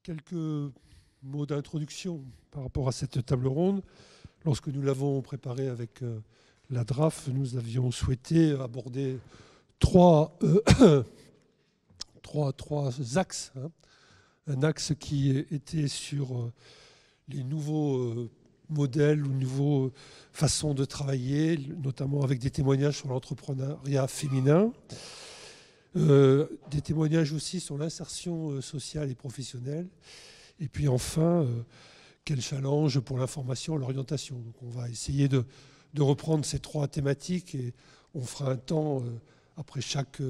quelques mots d'introduction par rapport à cette table ronde. Lorsque nous l'avons préparée avec la DRAF, nous avions souhaité aborder trois axes. Un axe qui était sur les nouveaux modèles ou nouveaux façons de travailler, notamment avec des témoignages sur l'entrepreneuriat féminin. Des témoignages aussi sur l'insertion sociale et professionnelle. Et puis enfin, quel challenge pour l'information et l'orientation. Donc on va essayer de reprendre ces trois thématiques et on fera un temps après chaque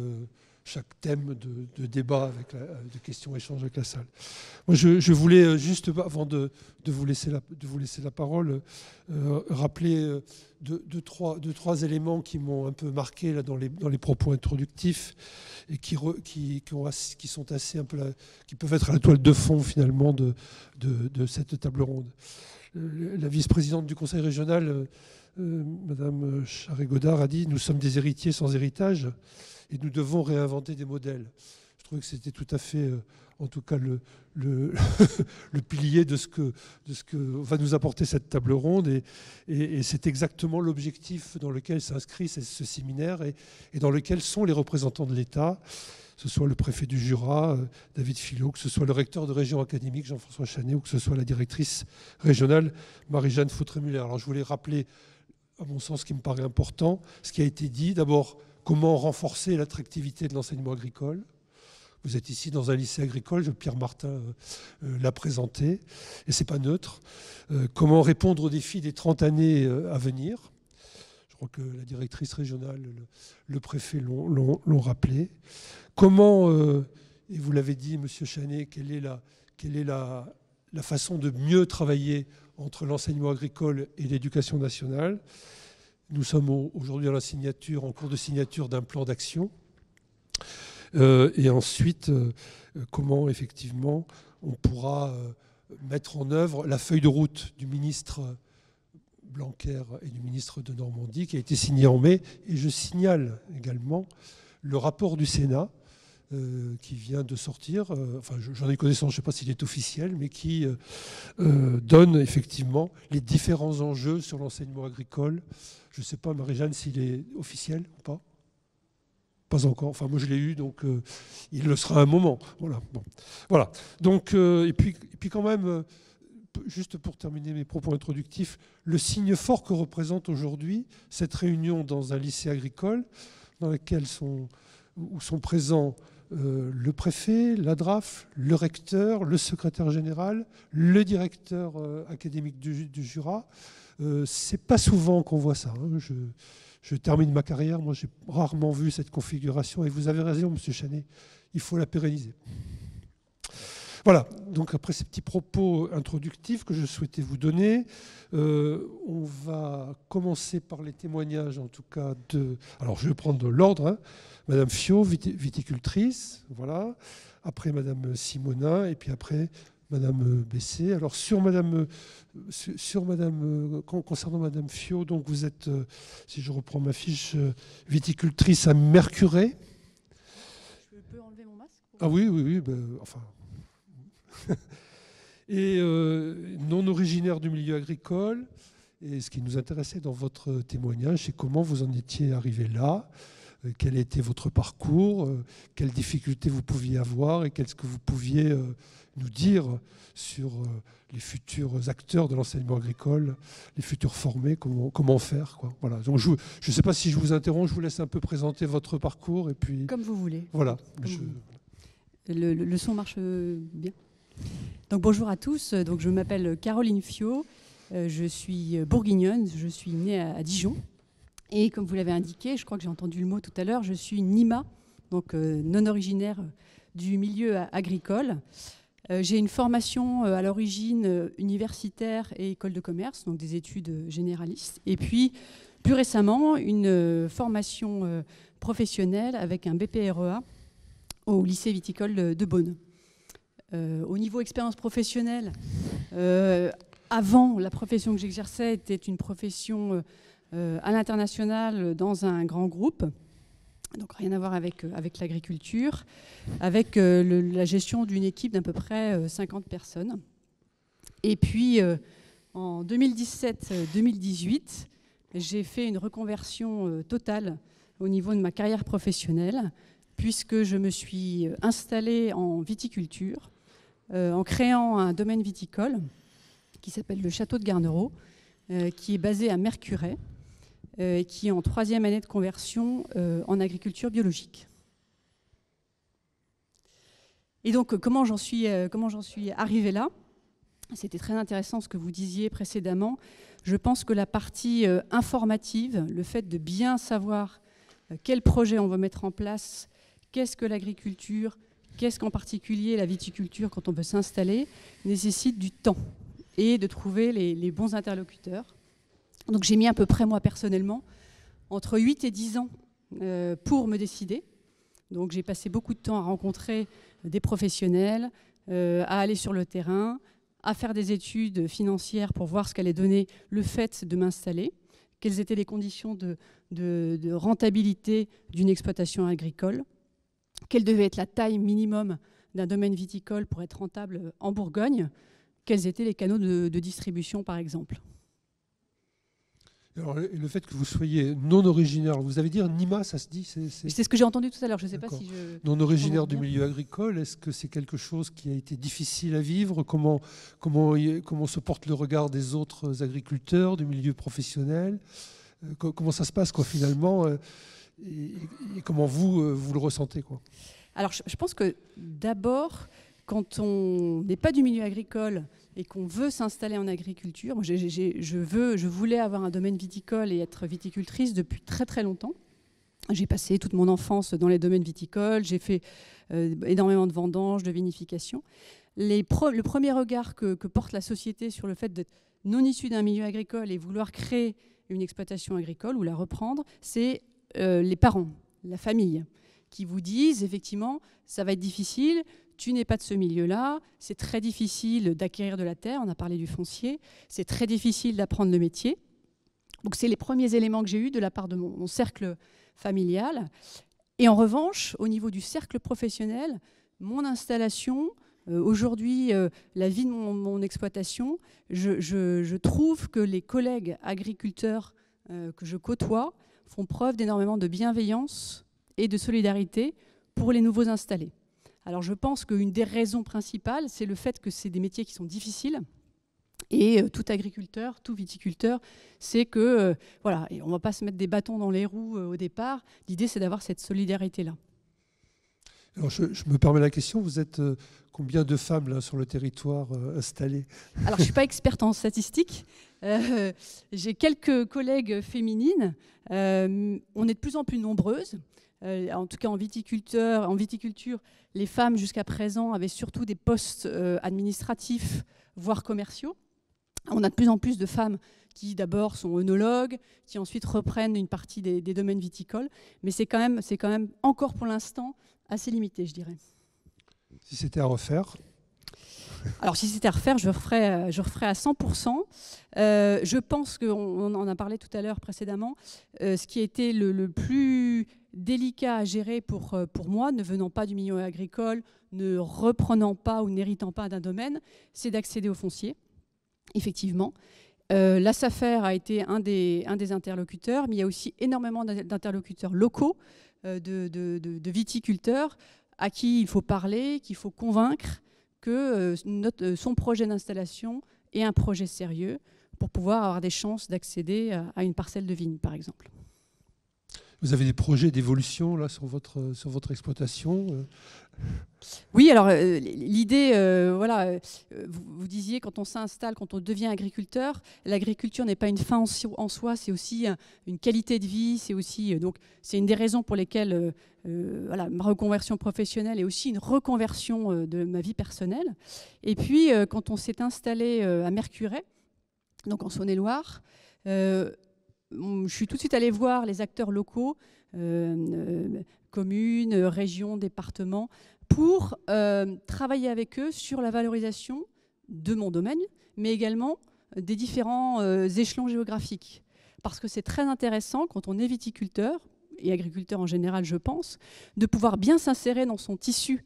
thème de débat, de questions-échanges avec la salle. Moi, je voulais juste, avant de vous laisser la parole, rappeler deux, trois éléments qui m'ont un peu marqué là, dans les propos introductifs et qui sont assez un peu qui peuvent être la toile de fond finalement de cette table ronde. La vice-présidente du Conseil régional, Madame Charest-Godard, a dit « Nous sommes des héritiers sans héritage ». Et nous devons réinventer des modèles. Je trouvais que c'était tout à fait, en tout cas, le pilier de ce que va nous apporter cette table ronde. Et c'est exactement l'objectif dans lequel s'inscrit ce séminaire et dans lequel sont les représentants de l'État, que ce soit le préfet du Jura, David Filot, que ce soit le recteur de région académique, Jean-François Chanet, ou que ce soit la directrice régionale, Marie-Jeanne Fautré-Muller. Alors je voulais rappeler, à mon sens, ce qui me paraît important, ce qui a été dit. D'abord, comment renforcer l'attractivité de l'enseignement agricole. Vous êtes ici dans un lycée agricole, Pierre Martin l'a présenté, et ce n'est pas neutre. Comment répondre aux défis des 30 années à venir. Je crois que la directrice régionale, le préfet l'ont rappelé. Comment, et vous l'avez dit, Monsieur Chanet, quelle est la façon de mieux travailler entre l'enseignement agricole et l'éducation nationale. Nous sommes aujourd'hui en cours de signature d'un plan d'action. Et ensuite, comment effectivement on pourra mettre en œuvre la feuille de route du ministre Blanquer et du ministre de Normandie qui a été signée en mai. Et je signale également le rapport du Sénat qui vient de sortir, enfin j'en ai connaissance, je ne sais pas s'il est officiel, mais qui donne effectivement les différents enjeux sur l'enseignement agricole. Je ne sais pas, Marie-Jeanne, s'il est officiel ou pas. Pas encore. Enfin, moi, je l'ai eu, donc il le sera à un moment. Voilà. Bon. Voilà. Donc, et puis quand même, juste pour terminer mes propos introductifs, le signe fort que représente aujourd'hui cette réunion dans un lycée agricole, dans lequel sont présents le préfet, la DRAF, le recteur, le secrétaire général, le directeur académique du Jura. C'est pas souvent qu'on voit ça. Hein. Je termine ma carrière, moi j'ai rarement vu cette configuration et vous avez raison, Monsieur Chanet, il faut la pérenniser. Voilà, donc après ces petits propos introductifs que je souhaitais vous donner, on va commencer par les témoignages en tout cas de... Alors je vais prendre l'ordre, hein. Madame Fiot, viticultrice, voilà, après Madame Simonin et puis après Madame Bessé. Alors concernant Madame Fiot, donc vous êtes, si je reprends ma fiche, viticultrice à Mercurey. Je peux enlever mon masque ? Ah oui, enfin... et non originaire du milieu agricole. Et ce qui nous intéressait dans votre témoignage, c'est comment vous en étiez arrivé là, quel était votre parcours, quelles difficultés vous pouviez avoir et qu'est-ce que vous pouviez nous dire sur les futurs acteurs de l'enseignement agricole, les futurs formés, comment faire, quoi. Voilà. Donc je ne sais pas si je vous interromps, je vous laisse un peu présenter votre parcours et puis... Comme vous voulez. Voilà. Le son marche bien. Donc bonjour à tous, donc, je m'appelle Caroline Fiot, je suis bourguignonne, je suis née à Dijon et comme vous l'avez indiqué, je crois que j'ai entendu le mot tout à l'heure, je suis NIMA, donc non originaire du milieu agricole. J'ai une formation à l'origine universitaire et école de commerce, donc des études généralistes, et puis plus récemment une formation professionnelle avec un BPREA au lycée viticole de Beaune. Au niveau expérience professionnelle, avant, la profession que j'exerçais était une profession à l'international dans un grand groupe. donc rien à voir avec l'agriculture, avec la gestion d'une équipe d'à peu près 50 personnes. Et puis, en 2017-2018, j'ai fait une reconversion totale au niveau de ma carrière professionnelle, puisque je me suis installée en viticulture, en créant un domaine viticole qui s'appelle le Château de Garnerot, qui est basé à Mercurey, qui est en 3e année de conversion en agriculture biologique. Et donc, comment j'en suis arrivée là? C'était très intéressant ce que vous disiez précédemment. Je pense que la partie informative, le fait de bien savoir quel projet on veut mettre en place, qu'est-ce que l'agriculture, qu'est-ce qu'en particulier la viticulture quand on veut s'installer, nécessite du temps et de trouver les bons interlocuteurs. Donc j'ai mis à peu près, moi personnellement, entre 8 et 10 ans pour me décider. Donc j'ai passé beaucoup de temps à rencontrer des professionnels, à aller sur le terrain, à faire des études financières pour voir ce qu'allait donner le fait de m'installer, quelles étaient les conditions de rentabilité d'une exploitation agricole, quelle devait être la taille minimum d'un domaine viticole pour être rentable en Bourgogne, quels étaient les canaux de distribution par exemple. Alors, le fait que vous soyez non originaire, vous avez dit Nîmes, ça se dit C'est ce que j'ai entendu tout à l'heure, je ne sais pas si je... Non originaire du milieu agricole, est-ce que c'est quelque chose qui a été difficile à vivre? Comment se porte le regard des autres agriculteurs, du milieu professionnel? Comment ça se passe finalement et comment vous le ressentez Alors je pense que d'abord, quand on n'est pas du milieu agricole et qu'on veut s'installer en agriculture, je voulais avoir un domaine viticole et être viticultrice depuis très très longtemps. J'ai passé toute mon enfance dans les domaines viticoles, j'ai fait énormément de vendanges, de vinification. Le premier regard que porte la société sur le fait d'être non issu d'un milieu agricole et vouloir créer une exploitation agricole ou la reprendre, c'est les parents, la famille, qui vous disent effectivement ça va être difficile, tu n'es pas de ce milieu-là, c'est très difficile d'acquérir de la terre, on a parlé du foncier, c'est très difficile d'apprendre le métier. Donc c'est les premiers éléments que j'ai eus de la part de mon cercle familial. Et en revanche, au niveau du cercle professionnel, mon installation, aujourd'hui, la vie de mon exploitation, je trouve que les collègues agriculteurs que je côtoie font preuve d'énormément de bienveillance et de solidarité pour les nouveaux installés. Alors je pense qu'une des raisons principales, c'est le fait que c'est des métiers qui sont difficiles. Et tout agriculteur, tout viticulteur, c'est que, voilà, et on ne va pas se mettre des bâtons dans les roues au départ. L'idée, c'est d'avoir cette solidarité-là. Alors je me permets la question, vous êtes combien de femmes là, sur le territoire installées? Alors je ne suis pas experte en statistiques. J'ai quelques collègues féminines. On est de plus en plus nombreuses. En tout cas en viticulture, les femmes jusqu'à présent avaient surtout des postes administratifs, voire commerciaux. On a de plus en plus de femmes qui d'abord sont œnologues, qui ensuite reprennent une partie des domaines viticoles, mais c'est quand même encore pour l'instant assez limité, je dirais. Si c'était à refaire? Alors si c'était à refaire, je referais à 100%. Je pense qu'on en a parlé tout à l'heure précédemment, ce qui a été le plus délicat à gérer pour moi, ne venant pas du milieu agricole, ne reprenant pas ou n'héritant pas d'un domaine, c'est d'accéder au foncier, effectivement. La SAFER a été un des interlocuteurs, mais il y a aussi énormément d'interlocuteurs locaux, de viticulteurs, à qui il faut parler, qu'il faut convaincre que son projet d'installation est un projet sérieux pour pouvoir avoir des chances d'accéder à une parcelle de vigne, par exemple. Vous avez des projets d'évolution là sur votre exploitation? Oui, alors l'idée, vous disiez quand on s'installe, quand on devient agriculteur, l'agriculture n'est pas une fin en soi, c'est aussi une qualité de vie, c'est aussi donc c'est une des raisons pour lesquelles ma reconversion professionnelle est aussi une reconversion de ma vie personnelle. Et puis quand on s'est installé à Mercurey, donc en Saône-et-Loire, je suis tout de suite allée voir les acteurs locaux, communes, régions, départements, pour travailler avec eux sur la valorisation de mon domaine, mais également des différents échelons géographiques. Parce que c'est très intéressant quand on est viticulteur, et agriculteur en général, je pense, de pouvoir bien s'insérer dans son tissu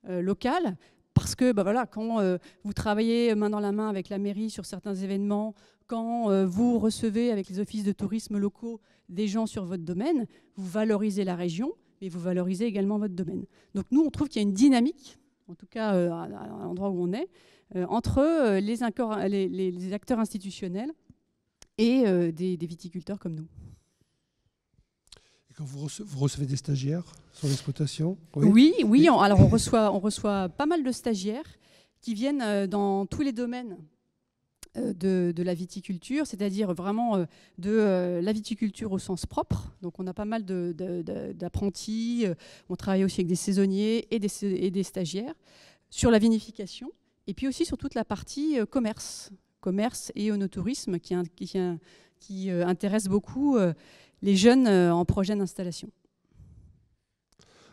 local. Parce que voilà, quand vous travaillez main dans la main avec la mairie sur certains événements, quand vous recevez avec les offices de tourisme locaux des gens sur votre domaine, vous valorisez la région, mais vous valorisez également votre domaine. Donc nous, on trouve qu'il y a une dynamique, en tout cas à l'endroit où on est, entre les acteurs institutionnels et des viticulteurs comme nous. Et quand vous recevez des stagiaires sur l'exploitation? Oui, alors on reçoit pas mal de stagiaires qui viennent dans tous les domaines de la viticulture, c'est-à-dire vraiment de la viticulture au sens propre. Donc on a pas mal d'apprentis, on travaille aussi avec des saisonniers et des stagiaires sur la vinification, et puis aussi sur toute la partie commerce et onotourisme qui intéresse beaucoup les jeunes en projet d'installation.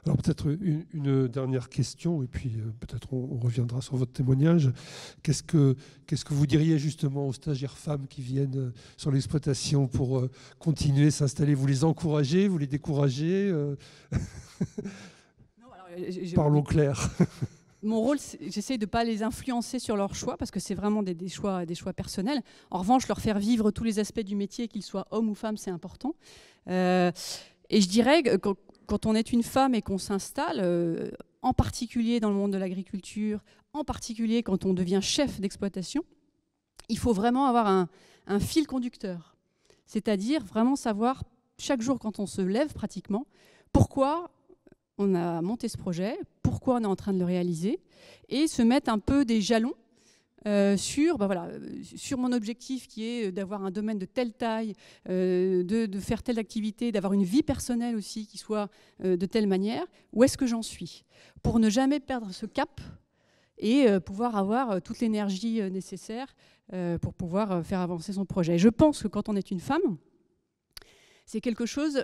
Alors peut-être une dernière question, et puis peut-être on reviendra sur votre témoignage. Qu'est-ce que vous diriez justement aux stagiaires femmes qui viennent sur l'exploitation pour continuer à s'installer? Vous les encouragez, vous les découragez? Non, alors, Parlons clair. Mon rôle, j'essaie de ne pas les influencer sur leurs choix, parce que c'est vraiment des choix personnels. En revanche, leur faire vivre tous les aspects du métier, qu'ils soient hommes ou femmes, c'est important. Et je dirais que quand on est une femme et qu'on s'installe, en particulier dans le monde de l'agriculture, en particulier quand on devient chef d'exploitation, il faut vraiment avoir un fil conducteur. C'est-à-dire vraiment savoir, chaque jour quand on se lève pratiquement, pourquoi on a monté ce projet, pourquoi on est en train de le réaliser, et se mettre un peu des jalons sur mon objectif qui est d'avoir un domaine de telle taille, de faire telle activité, d'avoir une vie personnelle aussi qui soit de telle manière. Où est-ce que j'en suis? Pour ne jamais perdre ce cap et pouvoir avoir toute l'énergie nécessaire pour pouvoir faire avancer son projet. Et je pense que quand on est une femme, c'est quelque chose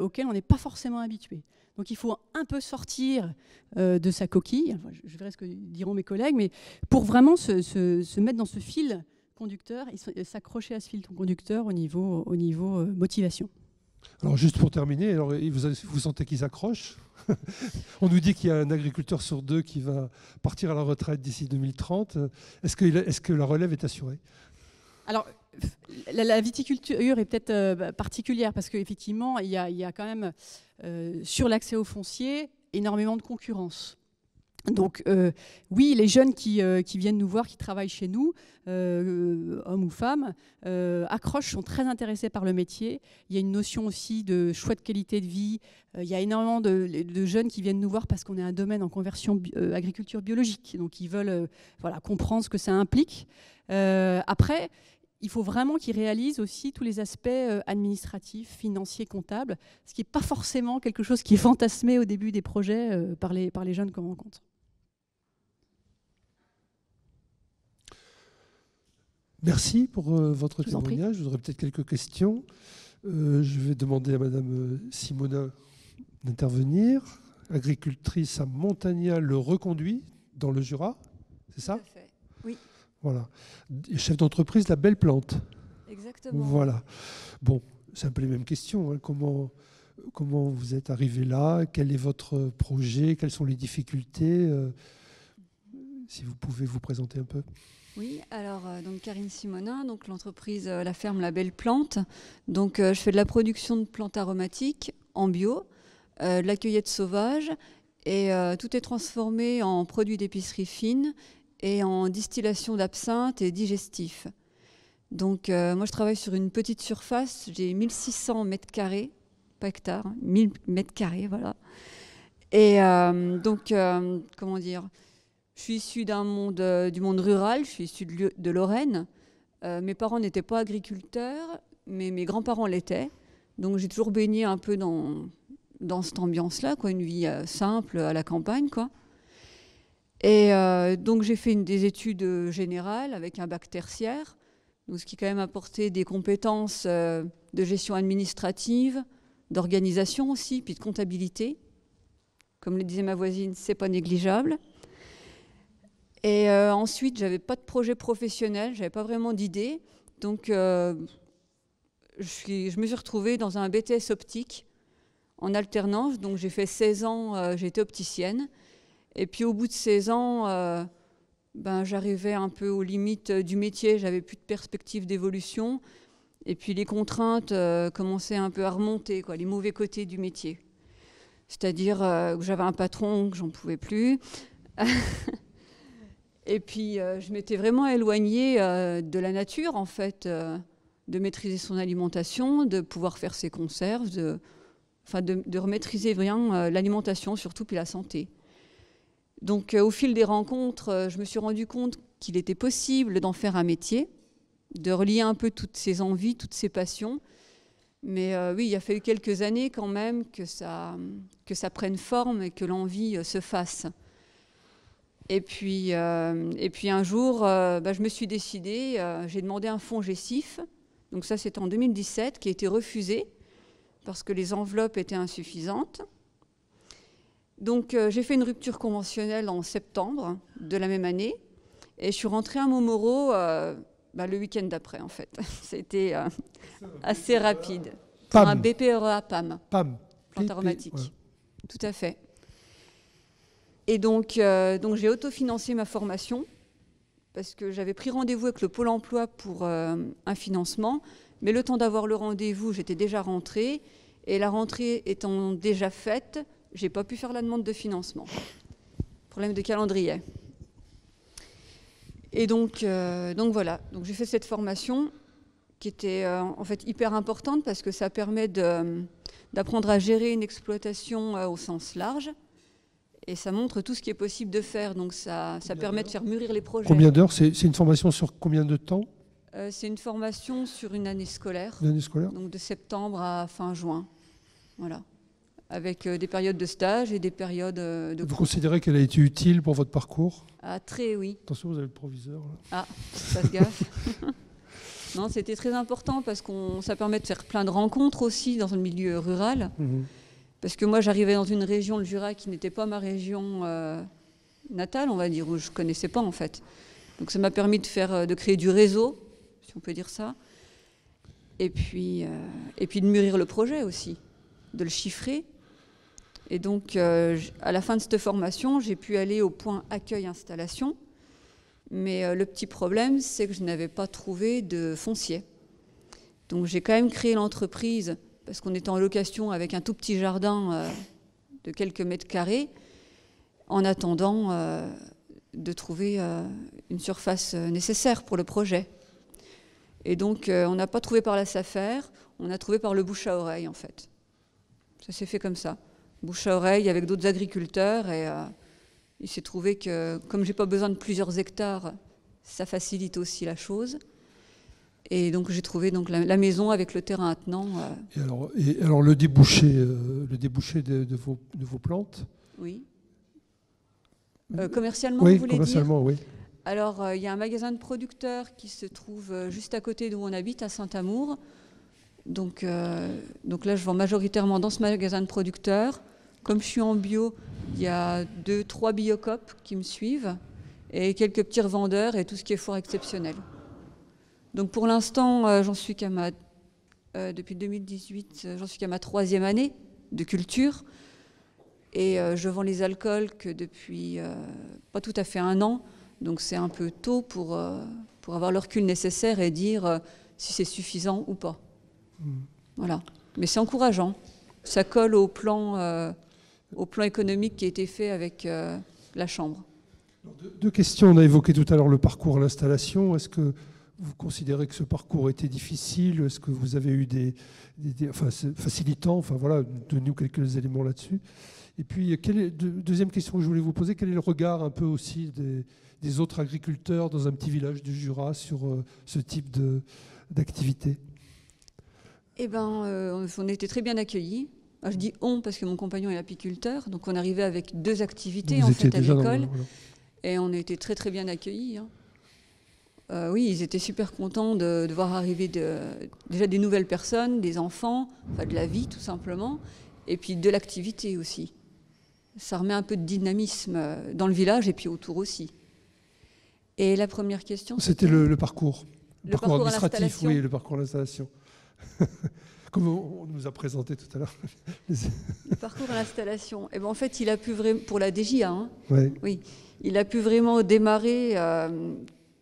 auquel on n'est pas forcément habitué. Donc il faut un peu sortir de sa coquille, enfin, je verrai ce que diront mes collègues, mais pour vraiment se mettre dans ce fil conducteur et s'accrocher à ce fil conducteur au niveau motivation. Alors juste pour terminer, alors, vous sentez qu'ils accrochent? On nous dit qu'il y a un agriculteur sur 2 qui va partir à la retraite d'ici 2030. Est-ce que la relève est assurée? Alors, la viticulture est peut-être particulière parce qu'effectivement, il y a quand même, sur l'accès au foncier, énormément de concurrence. Donc, oui, les jeunes qui viennent nous voir, qui travaillent chez nous, hommes ou femmes, accrochent, sont très intéressés par le métier. Il y a une notion aussi de choix de qualité de vie. Il y a énormément de jeunes qui viennent nous voir parce qu'on est un domaine en conversion agriculture biologique. Donc, ils veulent comprendre ce que ça implique. Après, il faut vraiment qu'ils réalisent aussi tous les aspects administratifs, financiers, comptables, ce qui n'est pas forcément quelque chose qui est fantasmé au début des projets par les jeunes qu'on rencontre. Merci pour votre témoignage. Je voudrais peut-être quelques questions. Je vais demander à Madame Simonin d'intervenir. Agricultrice à Montagna-le-Reconduit, dans le Jura, c'est ça? Tout à fait, oui. Voilà. Chef d'entreprise, La Belle Plante. Exactement. Voilà. Bon, c'est un peu les mêmes questions. Hein. Comment vous êtes arrivé là? Quel est votre projet? Quelles sont les difficultés? Si vous pouvez vous présenter un peu. Oui, alors donc Karine Simonin, donc l'entreprise la ferme La Belle Plante. Donc je fais de la production de plantes aromatiques en bio, de la cueillette sauvage, et tout est transformé en produits d'épicerie fine et en distillation d'absinthe et digestif. Donc moi je travaille sur une petite surface, j'ai 1600 mètres carrés, pas hectares, 1000 mètres carrés, voilà. Et donc, comment dire, je suis issue du monde rural, je suis issue de Lorraine. Mes parents n'étaient pas agriculteurs, mais mes grands-parents l'étaient. Donc j'ai toujours baigné un peu dans cette ambiance-là, quoi, une vie simple à la campagne, quoi. Et donc j'ai fait des études générales avec un bac tertiaire, donc ce qui quand même apporté des compétences de gestion administrative, d'organisation aussi, puis de comptabilité. Comme le disait ma voisine, c'est pas négligeable. Et ensuite, j'avais pas de projet professionnel, j'avais pas vraiment d'idée, donc je me suis retrouvée dans un BTS optique en alternance. Donc j'ai fait 16 ans, j'ai été opticienne. Et puis au bout de 16 ans, j'arrivais un peu aux limites du métier, j'avais plus de perspective d'évolution. Et puis les contraintes commençaient un peu à remonter, quoi, les mauvais côtés du métier. C'est-à-dire que j'avais un patron que j'en pouvais plus. Et puis je m'étais vraiment éloignée de la nature, en fait, de maîtriser son alimentation, de pouvoir faire ses conserves, de remaîtriser vraiment l'alimentation, surtout, puis la santé. Donc au fil des rencontres, je me suis rendu compte qu'il était possible d'en faire un métier, de relier un peu toutes ses envies, toutes ses passions. Mais oui, il a fallu quelques années quand même que ça prenne forme et que l'envie se fasse. Et puis un jour, je me suis décidée, j'ai demandé un fonds GESIF, donc ça c'était en 2017, qui a été refusé parce que les enveloppes étaient insuffisantes. Donc j'ai fait une rupture conventionnelle en septembre de la même année et je suis rentrée à Montmoreau le week-end d'après, en fait. C'était assez rapide. Pour un BPREA PAM. PAM. Plante aromatique. Ouais. Tout à fait. Et donc j'ai autofinancé ma formation parce que j'avais pris rendez-vous avec le Pôle emploi pour un financement. Mais le temps d'avoir le rendez-vous, j'étais déjà rentrée. Et la rentrée étant déjà faite, je n'ai pas pu faire la demande de financement. Problème de calendrier. Et donc voilà, donc j'ai fait cette formation qui était en fait hyper importante parce que ça permet d'apprendre à gérer une exploitation au sens large et ça montre tout ce qui est possible de faire, donc ça permet de faire mûrir les projets. Combien d'heures? C'est une formation sur combien de temps? C'est une formation sur une année scolaire, donc de septembre à fin juin, voilà, avec des périodes de stage et des périodes de cours. Vous considérez qu'elle a été utile pour votre parcours? Ah, très, oui. Attention, vous avez le proviseur. Là. Ah, faites gaffe. Non, c'était très important parce que ça permet de faire plein de rencontres aussi dans un milieu rural. Mmh. Parce que moi, j'arrivais dans une région, le Jura, qui n'était pas ma région natale, on va dire, où je ne connaissais pas en fait. Donc ça m'a permis de créer du réseau, si on peut dire ça. Et puis de mûrir le projet aussi, de le chiffrer. Et donc, à la fin de cette formation, j'ai pu aller au point accueil-installation. Mais le petit problème, c'est que je n'avais pas trouvé de foncier. Donc, j'ai quand même créé l'entreprise parce qu'on était en location avec un tout petit jardin de quelques mètres carrés, en attendant de trouver une surface nécessaire pour le projet. Et donc, on n'a pas trouvé par la SAFER, on a trouvé par le bouche à oreille, en fait. Ça s'est fait comme ça. Bouche à oreille avec d'autres agriculteurs et il s'est trouvé que comme j'ai pas besoin de plusieurs hectares, ça facilite aussi la chose. Et donc j'ai trouvé donc la maison avec le terrain attenant. Et alors le débouché de vos plantes? Oui. Commercialement, oui, vous voulez commercialement, dire? Oui. Alors il y a un magasin de producteurs qui se trouve juste à côté d'où on habite, à Saint-Amour. Donc là, je vends majoritairement dans ce magasin de producteurs. Comme je suis en bio, il y a 2-3 Biocoop qui me suivent et quelques petits revendeurs et tout ce qui est fort exceptionnel. Donc pour l'instant, j'en suis qu'à depuis 2018, j'en suis qu'à ma 3e année de culture. Et je vends les alcools que depuis pas tout à fait 1 an. Donc c'est un peu tôt pour avoir le recul nécessaire et dire si c'est suffisant ou pas. Voilà. Mais c'est encourageant. Ça colle au plan économique qui a été fait avec la Chambre. 2 questions. On a évoqué tout à l'heure le parcours à l'installation. Est-ce que vous considérez que ce parcours était difficile? Est-ce que vous avez eu des facilitants? Enfin voilà, donnez-nous quelques éléments là-dessus. Et puis, deuxième question que je voulais vous poser, quel est le regard un peu aussi des autres agriculteurs dans un petit village du Jura sur ce type d'activité? Eh bien, on était très bien accueillis. Je dis on parce que mon compagnon est apiculteur, donc on arrivait avec 2 activités en fait agricoles, et on a été très très bien accueillis. Oui, ils étaient super contents de voir arriver déjà des nouvelles personnes, des enfants, enfin de la vie tout simplement, et puis de l'activité aussi. Ça remet un peu de dynamisme dans le village et puis autour aussi. Et la première question, c'était le parcours. Le parcours administratif, oui, le parcours d'installation. Comme on nous a présenté tout à l'heure. Le parcours à l'installation. En fait, il a pu vraiment, pour la DJA, hein, Ouais. oui, il a pu vraiment démarrer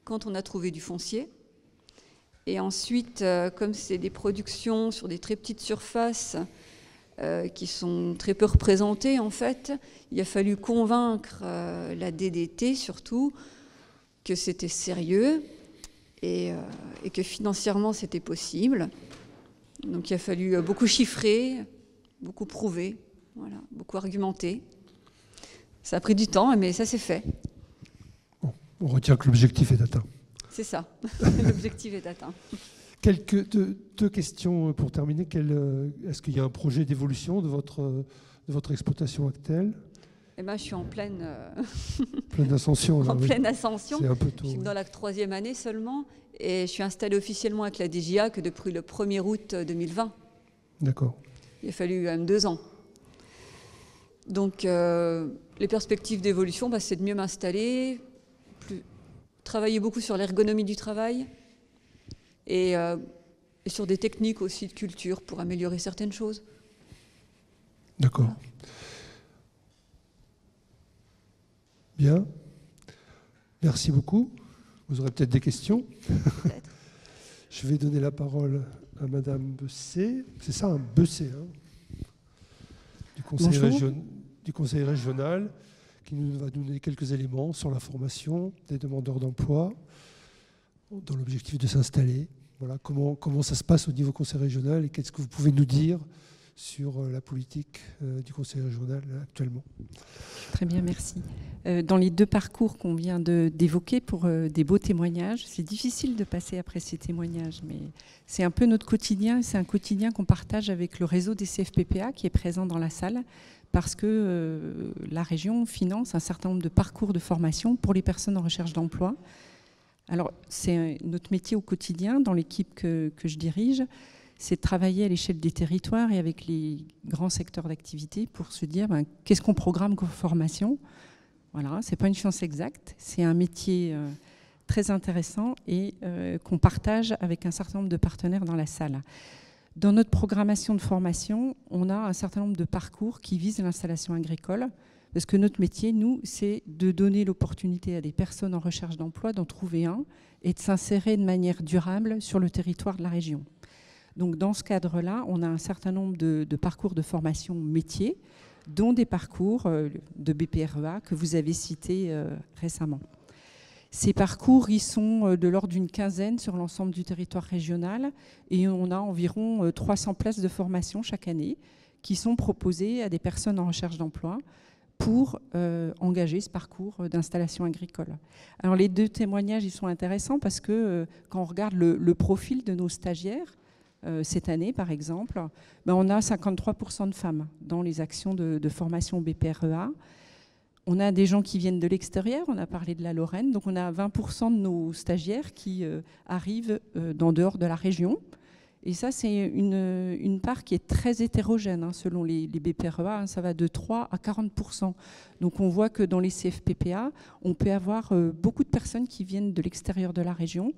quand on a trouvé du foncier. Et ensuite, comme c'est des productions sur des très petites surfaces qui sont très peu représentées, en fait, il a fallu convaincre la DDT surtout que c'était sérieux et que financièrement c'était possible. Donc il a fallu beaucoup chiffrer, beaucoup prouver, voilà, beaucoup argumenter. Ça a pris du temps, mais ça s'est fait. Bon, on retient que l'objectif est atteint. C'est ça, l'objectif est atteint. Deux questions pour terminer. Est-ce qu'il y a un projet d'évolution de votre exploitation actuelle? Je suis en pleine ascension. Là, en pleine ascension. C'est un peu tôt. Je suis dans la 3e année seulement et je suis installée officiellement avec la DJA que depuis le 1er août 2020. D'accord. Il a fallu quand même 2 ans. Donc les perspectives d'évolution, c'est de mieux m'installer, travailler beaucoup sur l'ergonomie du travail et sur des techniques aussi de culture pour améliorer certaines choses. D'accord. Voilà. Bien. Merci beaucoup. Vous aurez peut-être des questions. Peut-être. Je vais donner la parole à Madame Besset. C'est ça, un Besset, hein, du conseil régional, qui nous va donner quelques éléments sur la formation des demandeurs d'emploi, dans l'objectif de s'installer. Voilà, comment ça se passe au niveau conseil régional et qu'est-ce que vous pouvez nous dire sur la politique du conseil régional actuellement. Très bien, merci. Dans les 2 parcours qu'on vient d'évoquer pour des beaux témoignages, c'est difficile de passer après ces témoignages, mais c'est un peu notre quotidien. C'est un quotidien qu'on partage avec le réseau des CFPPA qui est présent dans la salle parce que la région finance un certain nombre de parcours de formation pour les personnes en recherche d'emploi. Alors, c'est notre métier au quotidien dans l'équipe que je dirige. C'est de travailler à l'échelle des territoires et avec les grands secteurs d'activité pour se dire qu'est-ce qu'on programme comme formation. Voilà, ce n'est pas une science exacte, c'est un métier très intéressant et qu'on partage avec un certain nombre de partenaires dans la salle. Dans notre programmation de formation, on a un certain nombre de parcours qui visent l'installation agricole parce que notre métier, nous, c'est de donner l'opportunité à des personnes en recherche d'emploi d'en trouver un et de s'insérer de manière durable sur le territoire de la région. Donc dans ce cadre-là, on a un certain nombre de parcours de formation métier, dont des parcours de BPREA que vous avez cités récemment. Ces parcours, ils sont de l'ordre d'une quinzaine sur l'ensemble du territoire régional et on a environ 300 places de formation chaque année qui sont proposées à des personnes en recherche d'emploi pour engager ce parcours d'installation agricole. Alors les 2 témoignages, ils sont intéressants parce que quand on regarde le profil de nos stagiaires, cette année, par exemple, on a 53% de femmes dans les actions de formation BPREA. On a des gens qui viennent de l'extérieur, on a parlé de la Lorraine, donc on a 20% de nos stagiaires qui arrivent d'en dehors de la région. Et ça, c'est une part qui est très hétérogène, selon les BPREA, ça va de 3 à 40%. Donc on voit que dans les CFPPA, on peut avoir beaucoup de personnes qui viennent de l'extérieur de la région.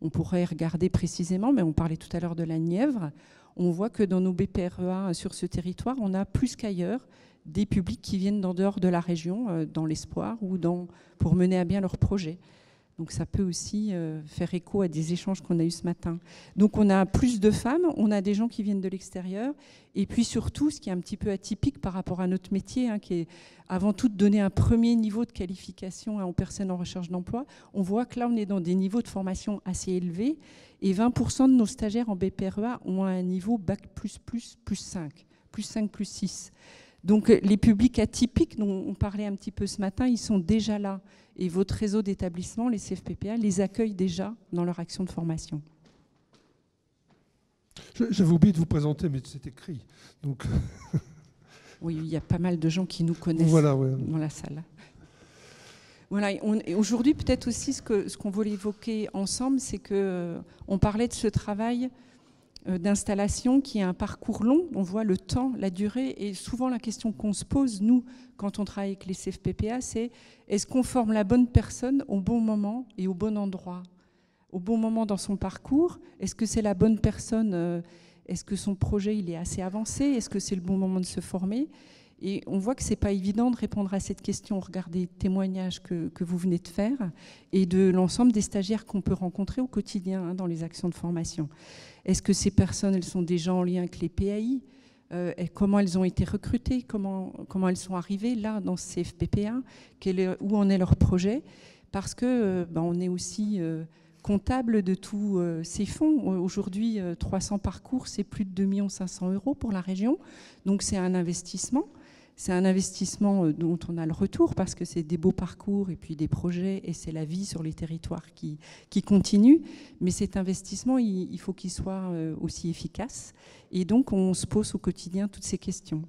On pourrait regarder précisément, mais on parlait tout à l'heure de la Nièvre. On voit que dans nos BPREA sur ce territoire, on a plus qu'ailleurs des publics qui viennent d'en dehors de la région, dans l'espoir ou pour mener à bien leurs projets. Donc ça peut aussi faire écho à des échanges qu'on a eus ce matin. Donc on a plus de femmes, on a des gens qui viennent de l'extérieur, et puis surtout, ce qui est un petit peu atypique par rapport à notre métier, qui est avant tout de donner un premier niveau de qualification aux personnes en recherche d'emploi, on voit que là on est dans des niveaux de formation assez élevés, et 20% de nos stagiaires en BPREA ont un niveau Bac++, plus 5, plus 5, plus 6. Donc les publics atypiques dont on parlait un petit peu ce matin, ils sont déjà là. Et votre réseau d'établissements, les CFPPA, les accueillent déjà dans leur action de formation. J'avais oublié de vous présenter, mais c'est écrit. Donc... Oui, il y a pas mal de gens qui nous connaissent dans la salle. Voilà, aujourd'hui, peut-être aussi ce qu'on voulait évoquer ensemble, c'est qu'on parlait de ce travail d'installation qui est un parcours long. On voit le temps, la durée, et souvent la question qu'on se pose, nous, quand on travaille avec les CFPPA, c'est est-ce qu'on forme la bonne personne au bon moment et au bon endroit, au bon moment dans son parcours? Est-ce que c'est la bonne personne Est-ce que son projet il est assez avancé? Est-ce que c'est le bon moment de se former? Et on voit que ce n'est pas évident de répondre à cette question au regard des témoignages que vous venez de faire et de l'ensemble des stagiaires qu'on peut rencontrer au quotidien dans les actions de formation. Est-ce que ces personnes, elles sont déjà en lien avec les PAI? Comment elles ont été recrutées? Comment elles sont arrivées là dans ce CFPPA? Où en est leur projet? Parce que on est aussi comptable de tous ces fonds. Aujourd'hui, 300 parcours, c'est plus de 2 500 000 € pour la région. Donc c'est un investissement. C'est un investissement dont on a le retour parce que c'est des beaux parcours et puis des projets et c'est la vie sur les territoires qui continue. Mais cet investissement, il faut qu'il soit aussi efficace. Et donc, on se pose au quotidien toutes ces questions.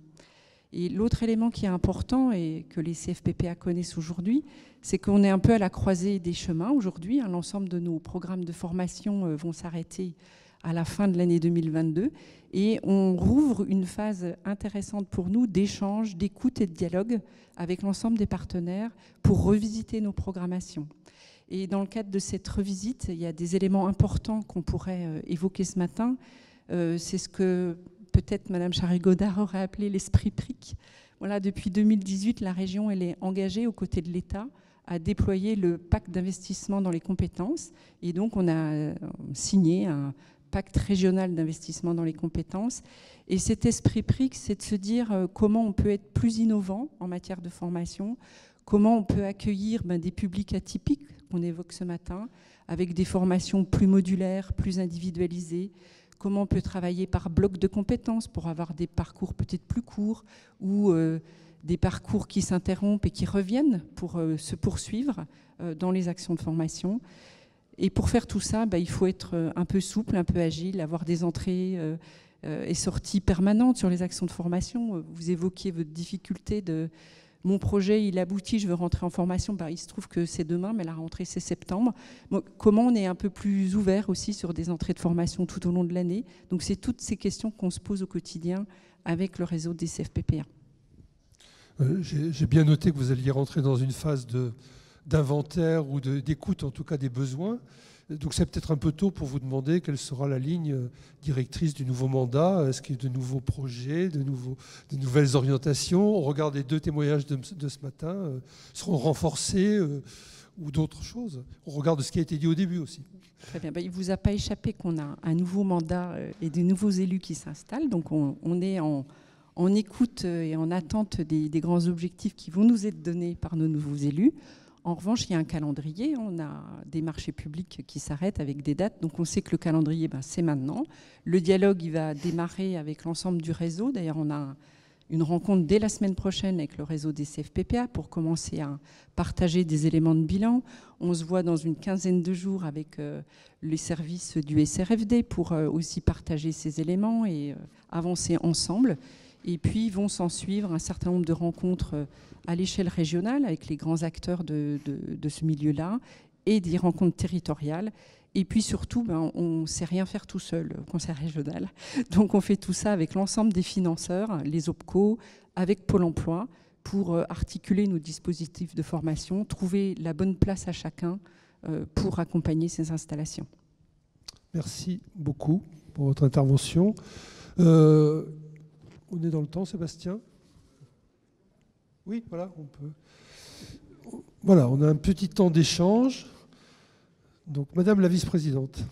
Et l'autre élément qui est important et que les CFPPA connaissent aujourd'hui, c'est qu'on est un peu à la croisée des chemins aujourd'hui. L'ensemble de nos programmes de formation vont s'arrêter à la fin de l'année 2022 et on rouvre une phase intéressante pour nous d'échange, d'écoute et de dialogue avec l'ensemble des partenaires pour revisiter nos programmations. Et dans le cadre de cette revisite, il y a des éléments importants qu'on pourrait évoquer ce matin. C'est ce que peut-être Madame Charest-Godard aurait appelé l'esprit PRIC. Voilà, depuis 2018, la région elle est engagée aux côtés de l'État à déployer le pacte d'investissement dans les compétences. Et donc, on a signé un pacte régional d'investissement dans les compétences. Et cet esprit PRIC, c'est de se dire comment on peut être plus innovant en matière de formation, comment on peut accueillir des publics atypiques qu'on évoque ce matin, avec des formations plus modulaires, plus individualisées, comment on peut travailler par bloc de compétences pour avoir des parcours peut-être plus courts ou des parcours qui s'interrompent et qui reviennent pour se poursuivre dans les actions de formation. Et pour faire tout ça, il faut être un peu souple, un peu agile, avoir des entrées et sorties permanentes sur les actions de formation. Vous évoquiez votre difficulté de « mon projet, il aboutit, je veux rentrer en formation ». Il se trouve que c'est demain, mais la rentrée, c'est septembre. Donc, comment on est un peu plus ouvert aussi sur des entrées de formation tout au long de l'année? Donc, c'est toutes ces questions qu'on se pose au quotidien avec le réseau des CFPPA. J'ai bien noté que vous alliez rentrer dans une phase d'inventaire ou d'écoute, en tout cas des besoins. Donc c'est peut-être un peu tôt pour vous demander quelle sera la ligne directrice du nouveau mandat. Est-ce qu'il y a de nouveaux projets, de nouvelles orientations? Au regard des 2 témoignages de ce matin, seront renforcés ou d'autres choses? Au regard de ce qui a été dit au début aussi. Très bien. Il ne vous a pas échappé qu'on a un nouveau mandat et des nouveaux élus qui s'installent. Donc on est en écoute et en attente des grands objectifs qui vont nous être donnés par nos nouveaux élus. En revanche, il y a un calendrier, on a des marchés publics qui s'arrêtent avec des dates, donc on sait que le calendrier, c'est maintenant. Le dialogue, il va démarrer avec l'ensemble du réseau. D'ailleurs, on a une rencontre dès la semaine prochaine avec le réseau des CFPPA pour commencer à partager des éléments de bilan. On se voit dans une quinzaine de jours avec les services du SRFD pour aussi partager ces éléments et avancer ensemble. Et puis vont s'en suivre un certain nombre de rencontres à l'échelle régionale avec les grands acteurs de ce milieu-là et des rencontres territoriales. Et puis surtout, on ne sait rien faire tout seul au Conseil régional. Donc on fait tout ça avec l'ensemble des financeurs, les OPCO, avec Pôle emploi, pour articuler nos dispositifs de formation, trouver la bonne place à chacun pour accompagner ces installations. Merci beaucoup pour votre intervention. On est dans le temps, Sébastien? Oui, voilà, on peut. Voilà, on a un petit temps d'échange. Donc, Madame la vice-présidente.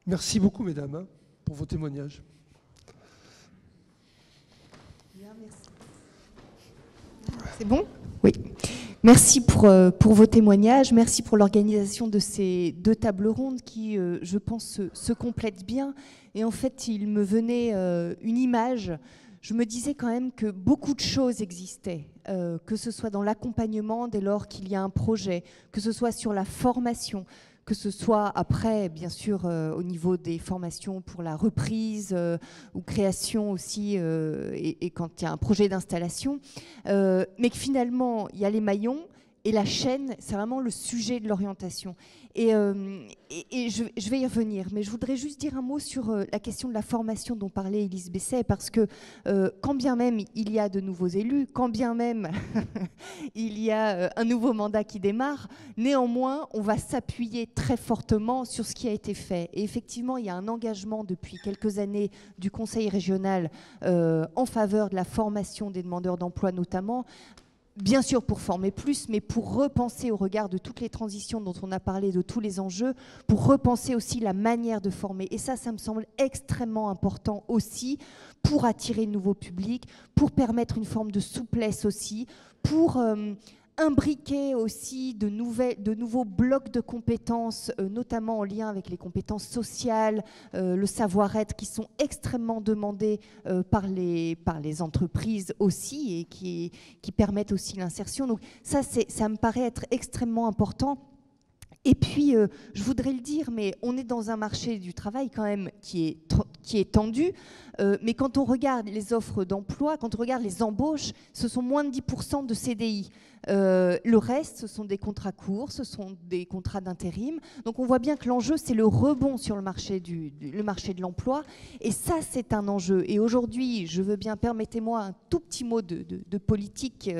Merci beaucoup, mesdames, pour vos témoignages. Bien, merci. C'est bon? Oui. Merci pour vos témoignages, merci pour l'organisation de ces 2 tables rondes qui, je pense, se complètent bien. Et en fait, il me venait une image. Je me disais quand même que beaucoup de choses existaient, que ce soit dans l'accompagnement dès lors qu'il y a un projet, que ce soit sur la formation, que ce soit après, bien sûr, au niveau des formations pour la reprise ou création aussi, et quand il y a un projet d'installation, mais que finalement, il y a les maillons la chaîne, c'est vraiment le sujet de l'orientation. Et je vais y revenir, mais je voudrais juste dire un mot sur la question de la formation dont parlait Élise Besset, parce que quand bien même il y a de nouveaux élus, quand bien même il y a un nouveau mandat qui démarre, néanmoins, on va s'appuyer très fortement sur ce qui a été fait. Et effectivement, il y a un engagement depuis quelques années du Conseil régional en faveur de la formation des demandeurs d'emploi notamment, bien sûr pour former plus, mais pour repenser au regard de toutes les transitions dont on a parlé, de tous les enjeux, pour repenser aussi la manière de former. Et ça me semble extrêmement important aussi pour attirer de nouveaux publics, pour permettre une forme de souplesse aussi, pour imbriquer aussi de nouveaux blocs de compétences, notamment en lien avec les compétences sociales, le savoir-être, qui sont extrêmement demandés par les entreprises aussi, et qui permettent aussi l'insertion. Donc ça me paraît être extrêmement important. Et puis, je voudrais le dire, mais on est dans un marché du travail quand même qui est tendu. Mais quand on regarde les offres d'emploi, quand on regarde les embauches, ce sont moins de 10% de CDI. Le reste, ce sont des contrats courts, ce sont des contrats d'intérim. Donc on voit bien que l'enjeu, c'est le rebond sur le marché de l'emploi. Et ça, c'est un enjeu. Et aujourd'hui, je veux bien, permettez-moi un tout petit mot de politique,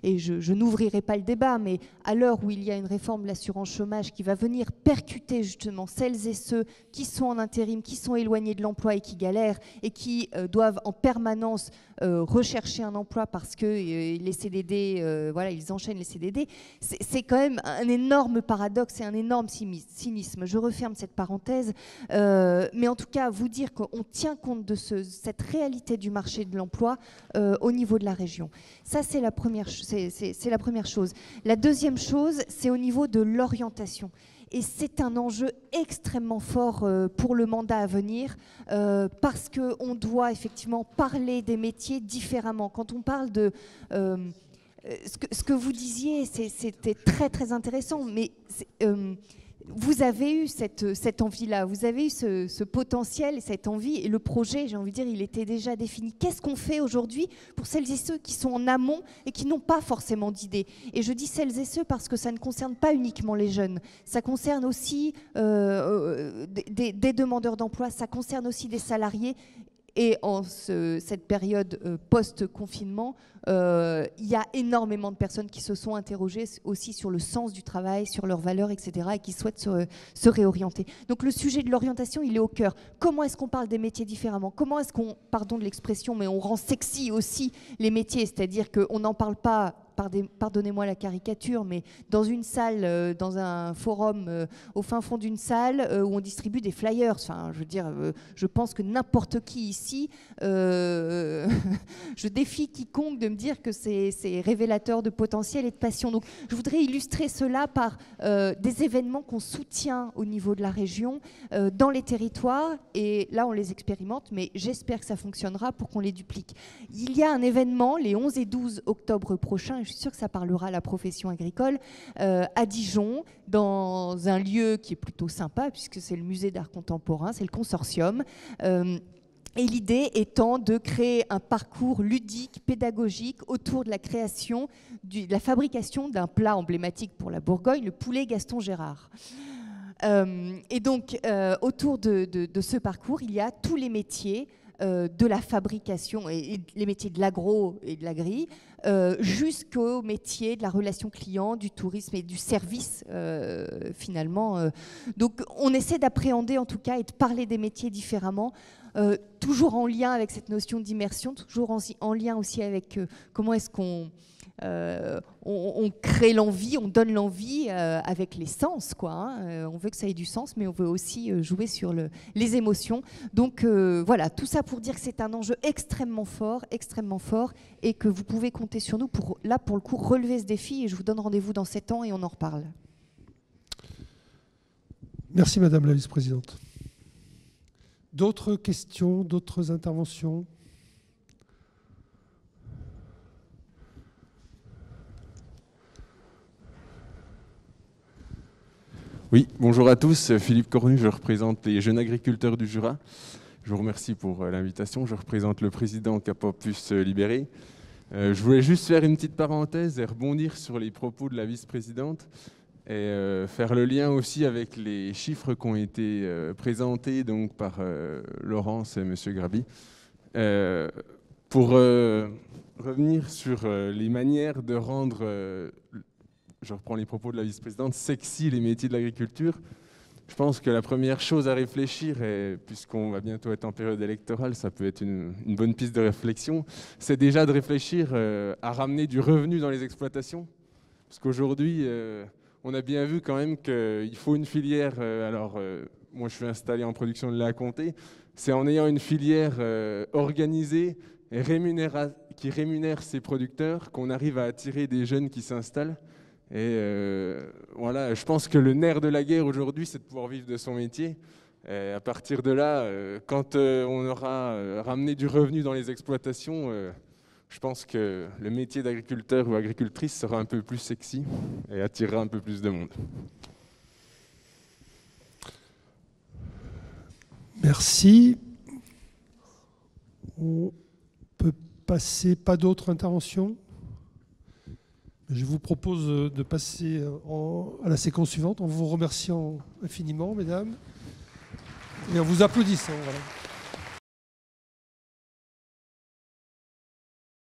et je n'ouvrirai pas le débat, mais à l'heure où il y a une réforme de l'assurance chômage qui va venir percuter justement celles et ceux qui sont en intérim, qui sont éloignés de l'emploi et qui galèrent, et qui doivent en permanence rechercher un emploi parce que les CDD, voilà, ils enchaînent les CDD. C'est quand même un énorme paradoxe et un énorme cynisme. Je referme cette parenthèse, mais en tout cas, vous dire qu'on tient compte de cette réalité du marché de l'emploi au niveau de la région. Ça, c'est la première chose. La deuxième chose, c'est au niveau de l'orientation. Et c'est un enjeu extrêmement fort pour le mandat à venir, parce qu'on doit effectivement parler des métiers différemment. Quand on parle de... ce que vous disiez, c'était très très intéressant, mais vous avez eu cette envie-là, vous avez eu ce potentiel, cette envie, et le projet, j'ai envie de dire, il était déjà défini. Qu'est-ce qu'on fait aujourd'hui pour celles et ceux qui sont en amont et qui n'ont pas forcément d'idées? Et je dis celles et ceux parce que ça ne concerne pas uniquement les jeunes, ça concerne aussi des demandeurs d'emploi, ça concerne aussi des salariés. Et en cette période post-confinement, il y a énormément de personnes qui se sont interrogées aussi sur le sens du travail, sur leurs valeurs, etc., et qui souhaitent se réorienter. Donc le sujet de l'orientation, il est au cœur. Comment est-ce qu'on parle des métiers différemment? Comment est-ce qu'on, pardon de l'expression, mais on rend sexy aussi les métiers? C'est-à-dire qu'on n'en parle pas, pardonnez-moi la caricature, mais dans une salle, dans un forum, au fin fond d'une salle, où on distribue des flyers. Enfin, je veux dire, je pense que n'importe qui ici, je défie quiconque de me dire que c'est révélateur de potentiel et de passion. Donc, je voudrais illustrer cela par des événements qu'on soutient au niveau de la région, dans les territoires, et là, on les expérimente, mais j'espère que ça fonctionnera pour qu'on les duplique. Il y a un événement, les 11 et 12 octobre prochains, je suis sûre que ça parlera à la profession agricole, à Dijon, dans un lieu qui est plutôt sympa, puisque c'est le musée d'art contemporain, c'est le consortium. Et l'idée étant de créer un parcours ludique, pédagogique, autour de la création, de la fabrication d'un plat emblématique pour la Bourgogne, le poulet Gaston Gérard. Et donc, autour de ce parcours, il y a tous les métiers de la fabrication, et les métiers de l'agro et de l'agri, jusqu'aux métiers de la relation client, du tourisme et du service, finalement. Donc on essaie d'appréhender en tout cas et de parler des métiers différemment, toujours en lien avec cette notion d'immersion, toujours en lien aussi avec comment est-ce qu'on on crée l'envie, on donne l'envie avec les sens, quoi, hein. On veut que ça ait du sens, mais on veut aussi jouer sur les émotions. Donc voilà, tout ça pour dire que c'est un enjeu extrêmement fort, et que vous pouvez compter sur nous pour le coup, relever ce défi. Et je vous donne rendez-vous dans 7 ans et on en reparle. Merci Madame la Vice-Présidente. D'autres questions, d'autres interventions ? Oui, bonjour à tous, Philippe Cornu, je représente les jeunes agriculteurs du Jura. Je vous remercie pour l'invitation, je représente le président Capopus Libéré. Je voulais juste faire une petite parenthèse et rebondir sur les propos de la vice-présidente et faire le lien aussi avec les chiffres qui ont été présentés donc, par Laurence et M. Graby. Pour revenir sur les manières de rendre, je reprends les propos de la vice-présidente, sexy les métiers de l'agriculture, je pense que la première chose à réfléchir, et puisqu'on va bientôt être en période électorale, ça peut être une bonne piste de réflexion, c'est déjà de réfléchir à ramener du revenu dans les exploitations. Parce qu'aujourd'hui, on a bien vu quand même qu'il faut une filière. Moi, je suis installé en production de lait à Comté. C'est en ayant une filière organisée et qui rémunère ses producteurs qu'on arrive à attirer des jeunes qui s'installent. Et voilà, je pense que le nerf de la guerre aujourd'hui, c'est de pouvoir vivre de son métier. Et à partir de là, quand on aura ramené du revenu dans les exploitations, je pense que le métier d'agriculteur ou agricultrice sera un peu plus sexy et attirera un peu plus de monde. Merci. On peut passer, pas d'autres interventions ? Je vous propose de passer à la séquence suivante en vous remerciant infiniment, mesdames, et en vous applaudissant. Voilà.